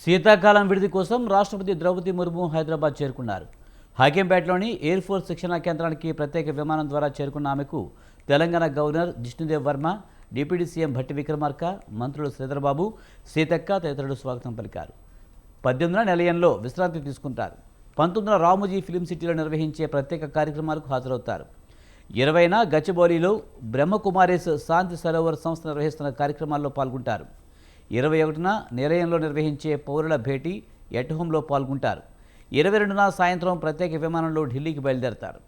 శీతాకాలం విడిది కోసం రాష్ట్రపతి ద్రౌపది ముర్ము హైదరాబాద్ చేరుకున్నారు. హకీంపేటలోని ఎయిర్ ఫోర్స్ శిక్షణా కేంద్రానికి ప్రత్యేక విమానం ద్వారా చేరుకున్న ఆమెకు Telangana governor Jishnu Dev Varma, deputy CM Bhatti Vikramarka, మంత్రులు శ్రీధర్బాబు, సీతక్క తదితరులు స్వాగతం పలికారు. 18న నిలయంలో విశ్రాంతి తీసుకుంటారు. 19న రామోజీ ఫిలిం సిటీలో నిర్వహించే ప్రత్యేక కార్యక్రమాలకు హాజరవుతారు. 20న గచ్చిబౌలిలో బ్రహ్మకుమారీస్ శాంతి సరోవర్ సంస్థ నిర్వహిస్తున్న కార్యక్రమాల్లో పాల్గొంటారు. 21న నిలయంలో నిర్వహించే పౌరుల భేటీ ఎట్ హోంలో పాల్గొంటారు. 22న సాయంత్రం ప్రత్యేక విమానంలో ఢిల్లీకి బయలుదేరతారు.